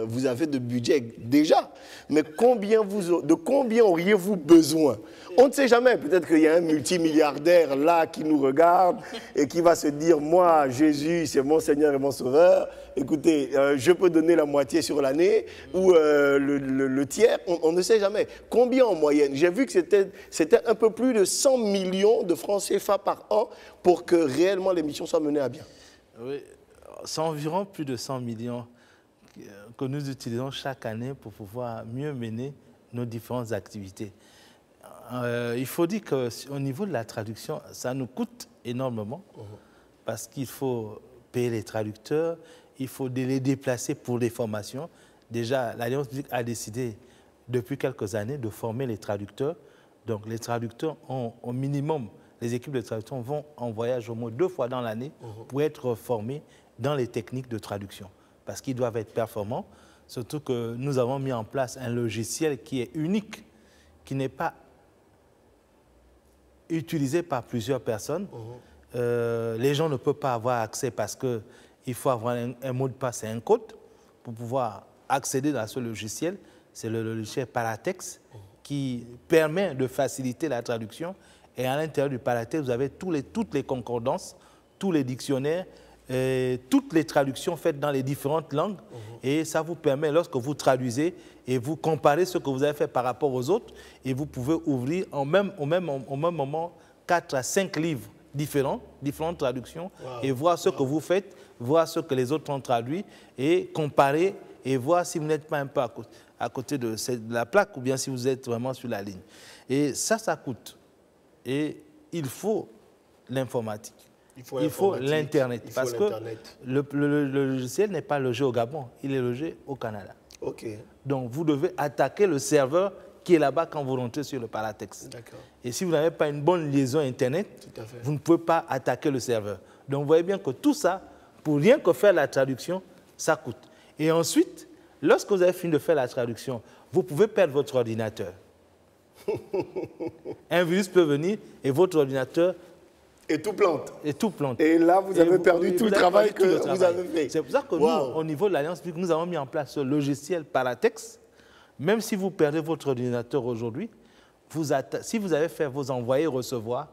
vous avez de budget déjà, mais de combien auriez-vous besoin? On ne sait jamais, peut-être qu'il y a un multimilliardaire là qui nous regarde et qui va se dire, moi, Jésus, c'est mon Seigneur et mon Sauveur, écoutez, je peux donner la moitié sur l'année ou le tiers, on ne sait jamais. Combien en moyenne? J'ai vu que c'était un peu plus de 100 millions de francs CFA par an pour que réellement les missions soient menées à bien. Oui, c'est environ plus de 100 millions que nous utilisons chaque année pour pouvoir mieux mener nos différentes activités. Il faut dire qu'au niveau de la traduction, ça nous coûte énormément parce qu'il faut payer les traducteurs, il faut les déplacer pour les formations. Déjà, l'Alliance publique a décidé depuis quelques années de former les traducteurs. Donc les traducteurs ont au minimum, les équipes de traduction vont en voyage au moins 2 fois dans l'année pour être formés dans les techniques de traduction parce qu'ils doivent être performants. Surtout que nous avons mis en place un logiciel qui est unique, qui n'est pas utilisé par plusieurs personnes. Les gens ne peuvent pas avoir accès parce qu'il faut avoir un mot de passe et un code pour pouvoir accéder à ce logiciel. C'est le logiciel Paratext qui permet de faciliter la traduction. Et à l'intérieur du Paratext, vous avez toutes les concordances, tous les dictionnaires, toutes les traductions faites dans les différentes langues. Et ça vous permet, lorsque vous traduisez et vous comparez ce que vous avez fait par rapport aux autres, et vous pouvez ouvrir au même moment 4 à 5 livres différentes traductions, et voir ce que vous faites, voir ce que les autres ont traduit, et comparer et voir si vous n'êtes pas un peu à côté de la plaque ou bien si vous êtes vraiment sur la ligne. Et ça coûte. Et il faut l'informatique. Il faut l'Internet. Parce que le logiciel n'est pas logé au Gabon, il est logé au Canada. Donc vous devez attaquer le serveur qui est là-bas quand vous rentrez sur le Paratext. Et si vous n'avez pas une bonne liaison Internet, vous ne pouvez pas attaquer le serveur. Donc vous voyez bien que tout ça, pour rien que faire la traduction, ça coûte. Et ensuite, lorsque vous avez fini de faire la traduction, vous pouvez perdre votre ordinateur. Un virus peut venir et votre ordinateur... Et tout plante. Et tout plante. Et là, vous avez perdu tout le travail que vous avez fait. C'est pour ça que nous, au niveau de l'Alliance publique, nous avons mis en place ce logiciel Paratext. Même si vous perdez votre ordinateur aujourd'hui, si vous avez fait vos envoyer-recevoir,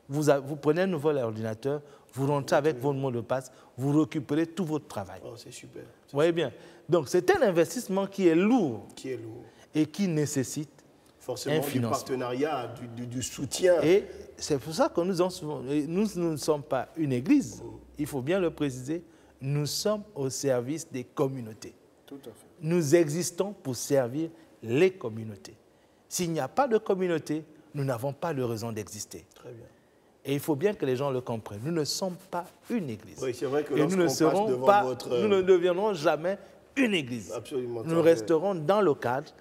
vous prenez un nouvel ordinateur, vous rentrez avec votre mot de passe, vous récupérez tout votre travail. Oh, c'est super. Vous voyez bien. Donc, c'est un investissement qui est lourd. Et qui nécessite forcément du partenariat, du soutien. Et c'est pour ça que nous ne sommes pas une église. Il faut bien le préciser. Nous sommes au service des communautés. Tout à fait. Nous existons pour servir les communautés. S'il n'y a pas de communauté, nous n'avons pas de raison d'exister. Très bien. Et il faut bien que les gens le comprennent. Nous ne sommes pas une église. Oui, c'est vrai que et nous ne deviendrons jamais une église. Absolument. Nous resterons dans le cadre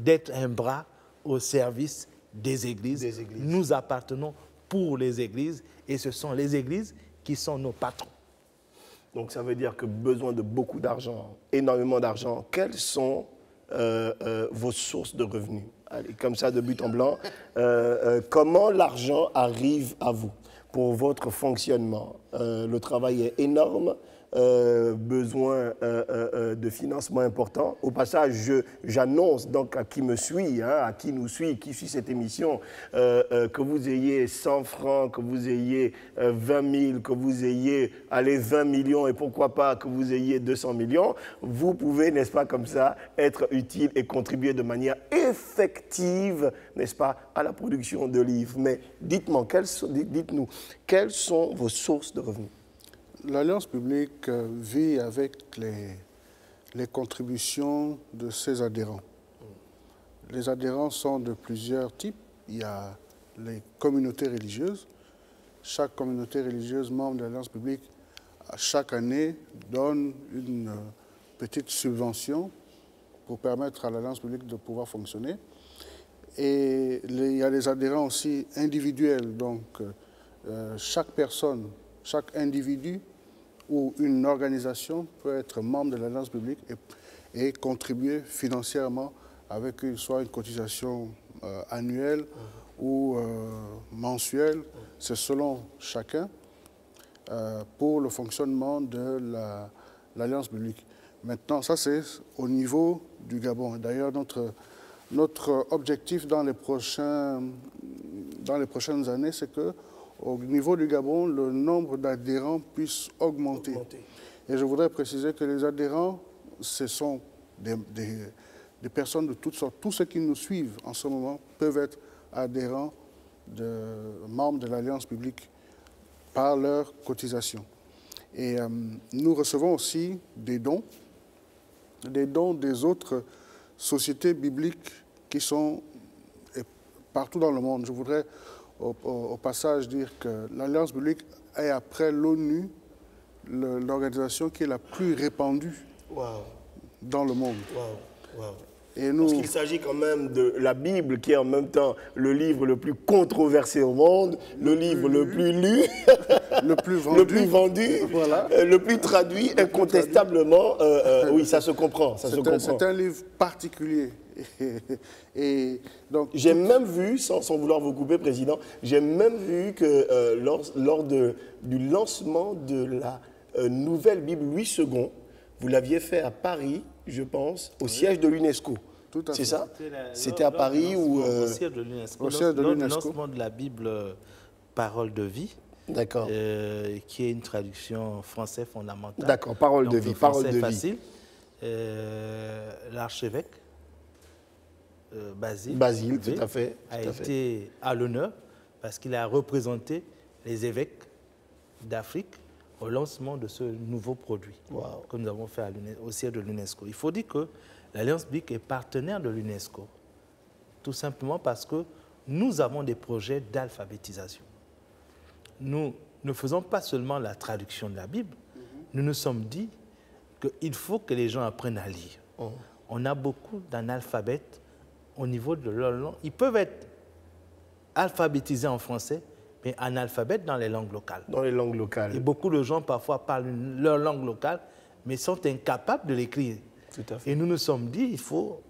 d'être un bras au service des églises. Nous appartenons pour les églises et ce sont les églises qui sont nos patrons. Donc ça veut dire que besoin de beaucoup d'argent, énormément d'argent. Quelles sont vos sources de revenus? Allez, comme ça, de but en blanc. Comment l'argent arrive à vous pour votre fonctionnement? Le travail est énorme. Besoin de financement important. Au passage, j'annonce donc à qui me suit, à qui nous suit, qui suit cette émission, que vous ayez 100 francs, que vous ayez 20 000, que vous ayez 20 millions et pourquoi pas que vous ayez 200 millions, vous pouvez, n'est-ce pas, comme ça, être utile et contribuer de manière effective, n'est-ce pas, à la production de livres. Mais dites-nous, quelles sont vos sources de revenus? L'Alliance publique vit avec les contributions de ses adhérents. Les adhérents sont de plusieurs types. Il y a les communautés religieuses. Chaque communauté religieuse membre de l'Alliance publique, chaque année, donne une petite subvention pour permettre à l'Alliance biblique de pouvoir fonctionner. Et il y a des adhérents aussi individuels, donc chaque personne, chaque individu ou une organisation peut être membre de l'Alliance biblique et contribuer financièrement avec soit une cotisation annuelle ou mensuelle, c'est selon chacun, pour le fonctionnement de l'Alliance biblique. Maintenant, ça c'est au niveau du Gabon. D'ailleurs, notre objectif dans les prochaines années, c'est qu'au niveau du Gabon, le nombre d'adhérents puisse augmenter. Et je voudrais préciser que les adhérents, ce sont des personnes de toutes sortes. Tous ceux qui nous suivent en ce moment peuvent être adhérents, membres de l'Alliance biblique par leur cotisation. Et nous recevons aussi des dons des autres sociétés bibliques qui sont partout dans le monde. Je voudrais au passage dire que l'Alliance biblique est après l'ONU l'organisation qui est la plus répandue dans le monde. Et nous... Parce qu'il s'agit quand même de la Bible qui est en même temps le livre le plus controversé au monde, le livre le plus lu, le plus vendu, voilà. Le plus traduit, incontestablement. Oui, ça se comprend. C'est un livre particulier. Et donc, j'ai même vu, sans vouloir vous couper, Président, j'ai même vu que lors du lancement de la nouvelle Bible Louis II, vous l'aviez fait à Paris, je pense, au siège de l'UNESCO. C'est ça? C'était à Paris ou... Au siège de l'UNESCO. Lors du lancement de la Bible Parole de vie. D'accord. Qui est une traduction français fondamentale. D'accord, Parole de vie. Parole de facile. L'archevêque Basile, tout à fait. a été à l'honneur parce qu'il a représenté les évêques d'Afrique au lancement de ce nouveau produit que nous avons fait au siège de l'UNESCO. Il faut dire que l'Alliance biblique est partenaire de l'UNESCO, tout simplement parce que nous avons des projets d'alphabétisation. Nous ne faisons pas seulement la traduction de la Bible, nous nous sommes dit qu'il faut que les gens apprennent à lire. On a beaucoup d'analphabètes au niveau de leur langue. Ils peuvent être alphabétisés en français, mais analphabètes dans les langues locales. Dans les langues locales. Et beaucoup de gens parfois parlent leur langue locale, mais sont incapables de l'écrire. Tout à fait. Et nous nous sommes dit, il faut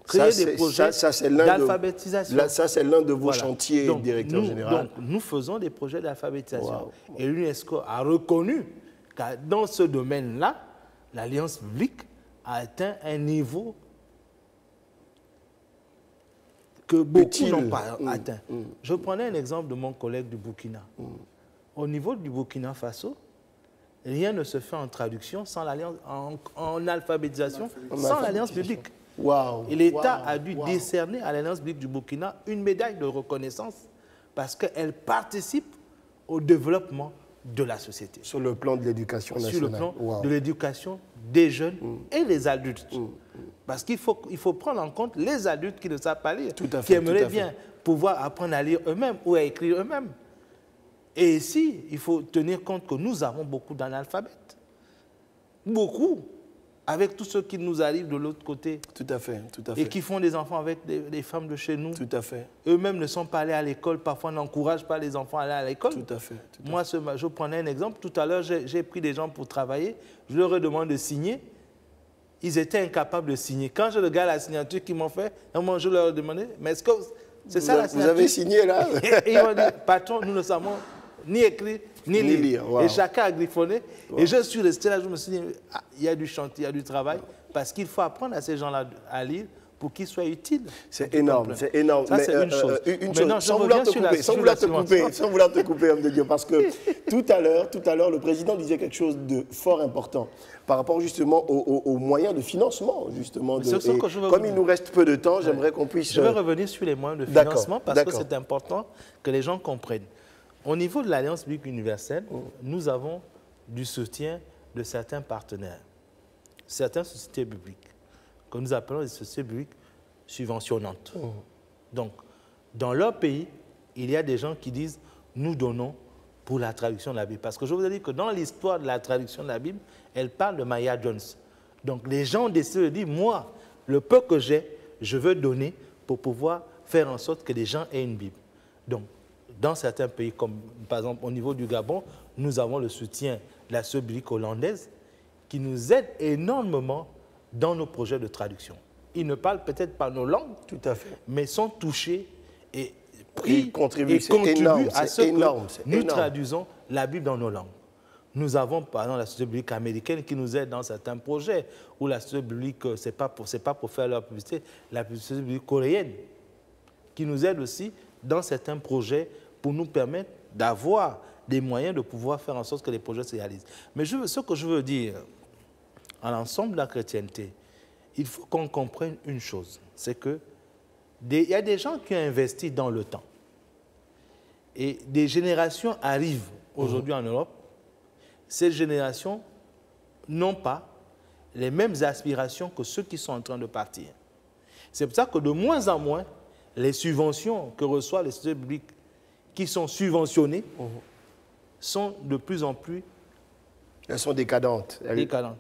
créer des projets d'alphabétisation. Ça, c'est l'un de vos chantiers, directeur général. Donc, nous faisons des projets d'alphabétisation. Et l'UNESCO a reconnu que dans ce domaine-là, l'Alliance biblique a atteint un niveau que beaucoup n'ont pas atteint. Je prenais un exemple de mon collègue du Burkina. Au niveau du Burkina Faso, rien ne se fait en traduction sans l'alliance, en alphabétisation, sans l'Alliance biblique. Et l'État a dû décerner à l'Alliance biblique du Burkina une médaille de reconnaissance parce qu'elle participe au développement de la société. Sur le plan de l'éducation nationale. Sur le plan de l'éducation des jeunes et les adultes. Parce qu'il faut prendre en compte les adultes qui ne savent pas lire, qui aimeraient bien pouvoir apprendre à lire eux-mêmes ou à écrire eux-mêmes. Et ici, il faut tenir compte que nous avons beaucoup d'analphabètes. Beaucoup. Avec tous ceux qui nous arrivent de l'autre côté. Tout à fait, tout à fait. Et qui font des enfants avec des femmes de chez nous. Tout à fait. Eux-mêmes ne sont pas allés à l'école. Parfois, n'encouragent pas les enfants à aller à l'école. Tout à fait. Moi, je prenais un exemple. Tout à l'heure, j'ai pris des gens pour travailler. Je leur ai demandé de signer. Ils étaient incapables de signer. Quand je regarde la signature qu'ils m'ont fait, je leur ai demandé, mais est-ce que c'est ça la signature? Vous avez signé là? Et ils m'ont dit, patron, nous ne savons ni écrire, ni lire. Et chacun a griffonné. Et je suis resté là, je me suis dit, il y a du chantier, il y a du travail, parce qu'il faut apprendre à ces gens-là à lire pour qu'ils soient utiles. C'est énorme, c'est énorme. Ça, c'est une chose. Maintenant, sans vouloir te couper, homme de Dieu, parce que tout à l'heure, le président disait quelque chose de fort important par rapport justement aux moyens de financement. Justement, comme il nous reste peu de temps, j'aimerais qu'on puisse... Je vais revenir sur les moyens de financement parce que c'est important que les gens comprennent. Au niveau de l'Alliance biblique universelle, nous avons du soutien de certains partenaires, certaines sociétés bibliques, que nous appelons des sociétés bibliques subventionnantes. Donc, dans leur pays, il y a des gens qui disent « nous donnons pour la traduction de la Bible ». Parce que je vous ai dit que dans l'histoire de la traduction de la Bible, elle parle de Maya Jones. Donc, les gens décident de dire « moi, le peu que j'ai, je veux donner pour pouvoir faire en sorte que les gens aient une Bible. Donc, dans certains pays, comme par exemple au niveau du Gabon, nous avons le soutien de la Société biblique hollandaise qui nous aide énormément dans nos projets de traduction. Ils ne parlent peut-être pas nos langues, tout à fait, mais sont touchés et contribuent à ce que nous traduisons la Bible dans nos langues. Nous avons par exemple la Société biblique américaine qui nous aide dans certains projets, ou la Société biblique, ce n'est pas pour faire leur publicité, la Société biblique coréenne qui nous aide aussi dans certains projets pour nous permettre d'avoir des moyens de pouvoir faire en sorte que les projets se réalisent. Mais ce que je veux dire à l'ensemble de la chrétienté, il faut qu'on comprenne une chose, c'est que il y a des gens qui ont investi dans le temps. Et des générations arrivent aujourd'hui en Europe. Ces générations n'ont pas les mêmes aspirations que ceux qui sont en train de partir. C'est pour ça que de moins en moins, les subventions que reçoivent les sociétés bibliques qui sont subventionnées sont de plus en plus... Elles sont décadentes.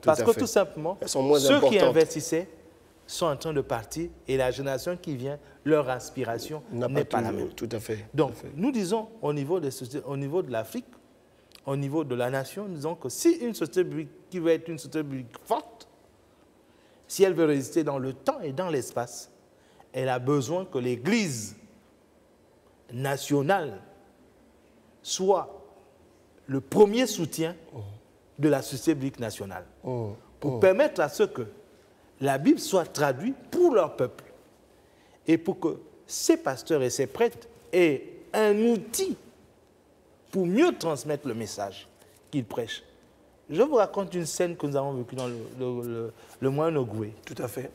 Parce que tout simplement, elles sont moins ceux qui investissaient sont en train de partir et la génération qui vient, leur aspiration n'est pas la même. Tout à fait. Donc, nous disons au niveau des sociétés, au niveau de l'Afrique, au niveau de la nation, nous disons que si une société biblique qui veut être une société biblique forte, si elle veut résister dans le temps et dans l'espace, elle a besoin que l'Église nationale soit le premier soutien de la société biblique nationale. Pour permettre à ceux que la Bible soit traduite pour leur peuple et pour que ces pasteurs et ces prêtres aient un outil pour mieux transmettre le message qu'ils prêchent. Je vous raconte une scène que nous avons vécue dans le Moyen-Ogoué. Tout à fait.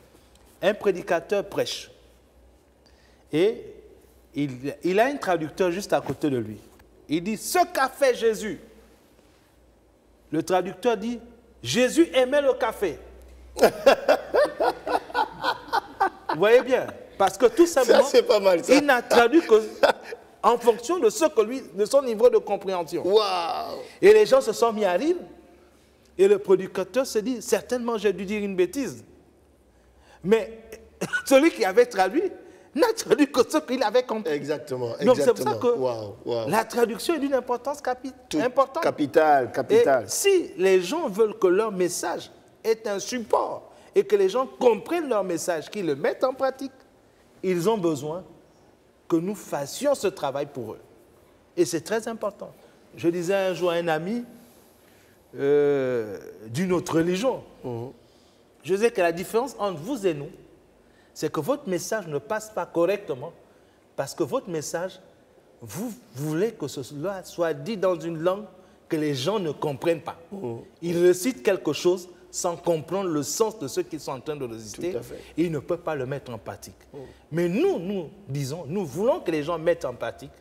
Un prédicateur prêche et il a un traducteur juste à côté de lui. Il dit « Ce qu'a fait Jésus ». Le traducteur dit « Jésus aimait le café ». Vous voyez bien, parce que tout simplement, pas mal, ça. Il n'a traduit qu'en fonction de de son niveau de compréhension. Wow. Et les gens se sont mis à rire. Et le prédicateur se dit, certainement j'ai dû dire une bêtise. Mais celui qui avait traduit n'a traduit que ce qu'il avait compris. Exactement. Donc c'est pour ça que la traduction est d'une importance importante. Capitale. Et si les gens veulent que leur message ait un support et que les gens comprennent leur message, qu'ils le mettent en pratique, ils ont besoin que nous fassions ce travail pour eux. Et c'est très important. Je disais un jour à un ami d'une autre religion, je disais que la différence entre vous et nous, c'est que votre message ne passe pas correctement parce que votre message, vous voulez que cela soit dit dans une langue que les gens ne comprennent pas. Ils récitent quelque chose sans comprendre le sens de ce qu'ils sont en train de réciter, et ils ne peuvent pas le mettre en pratique. Mais nous disons, nous voulons que les gens mettent en pratique,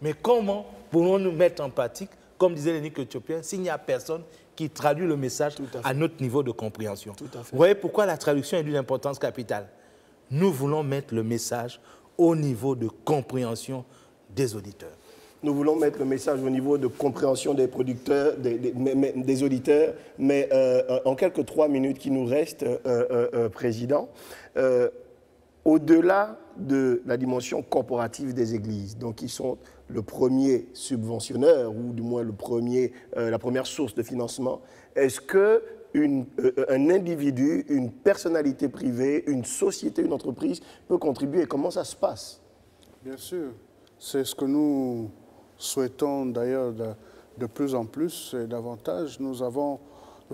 mais comment pourrons-nous mettre en pratique, comme disait l'énigme éthiopien, s'il n'y a personne qui traduit le message à notre niveau de compréhension. Vous voyez pourquoi la traduction est d'une importance capitale. Nous voulons mettre le message au niveau de compréhension des auditeurs. Nous voulons mettre le message au niveau de compréhension des producteurs, des auditeurs, mais en quelques 3 minutes qui nous restent, Président, au-delà de la dimension corporative des églises, donc qui sont le premier subventionneur ou du moins la première source de financement, est-ce qu'un individu, une personnalité privée, une société, une entreprise peut contribuer? Comment ça se passe? Bien sûr, c'est ce que nous souhaitons d'ailleurs de plus en plus et davantage. Nous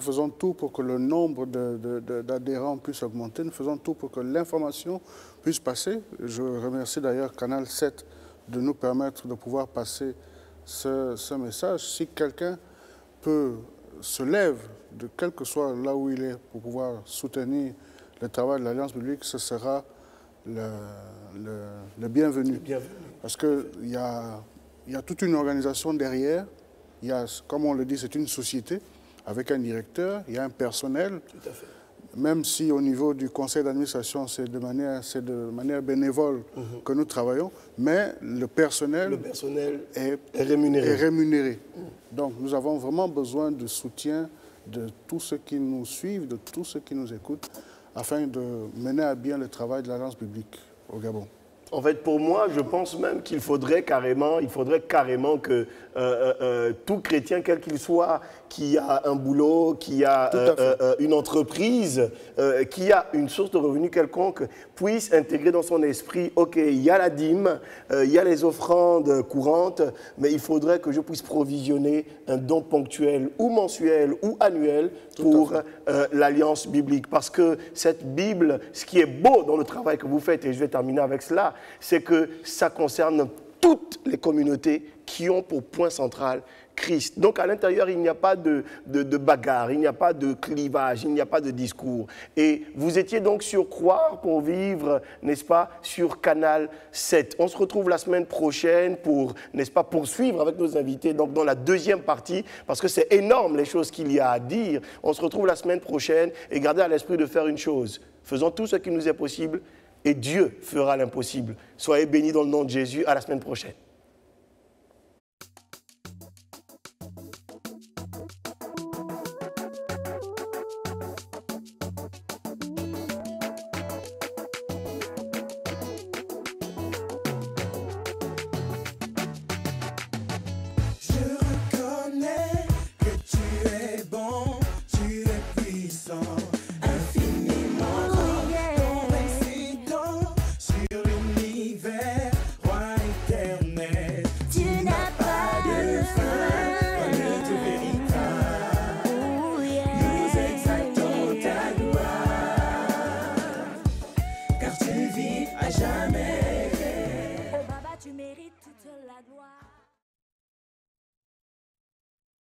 faisons tout pour que le nombre d'adhérents puisse augmenter. Nous faisons tout pour que l'information puisse passer. Je remercie d'ailleurs Canal 7 de nous permettre de pouvoir passer ce message. Si quelqu'un se lève, de quel que soit là où il est, pour pouvoir soutenir le travail de l'Alliance biblique, ce sera le bienvenu. Parce qu'il y a toute une organisation derrière. Il y a, comme on le dit, c'est une société avec un directeur, il y a un personnel. Tout à fait. Même si au niveau du conseil d'administration, c'est de manière bénévole que nous travaillons, mais le personnel est rémunéré. Donc nous avons vraiment besoin de soutien de tous ceux qui nous suivent, de tous ceux qui nous écoutent, afin de mener à bien le travail de l'Alliance biblique au Gabon? En fait, pour moi, je pense même qu'il faudrait carrément que tout chrétien, quel qu'il soit, qui a un boulot, qui a une entreprise, qui a une source de revenus quelconque, puisse intégrer dans son esprit, ok, il y a la dîme, il y a les offrandes courantes, mais il faudrait que je puisse provisionner un don ponctuel ou mensuel ou annuel pour l'Alliance biblique. Parce que cette Bible, ce qui est beau dans le travail que vous faites, et je vais terminer avec cela, c'est que ça concerne toutes les communautés qui ont pour point central Christ. Donc à l'intérieur, il n'y a pas de bagarre, il n'y a pas de clivage, il n'y a pas de discours. Et vous étiez donc sur Croire pour vivre, n'est-ce pas, sur Canal 7. On se retrouve la semaine prochaine pour, n'est-ce pas, poursuivre avec nos invités donc dans la deuxième partie, parce que c'est énorme les choses qu'il y a à dire. On se retrouve la semaine prochaine et gardez à l'esprit de faire une chose. Faisons tout ce qui nous est possible et Dieu fera l'impossible. Soyez bénis dans le nom de Jésus. À la semaine prochaine. Tu mérites toute la gloire.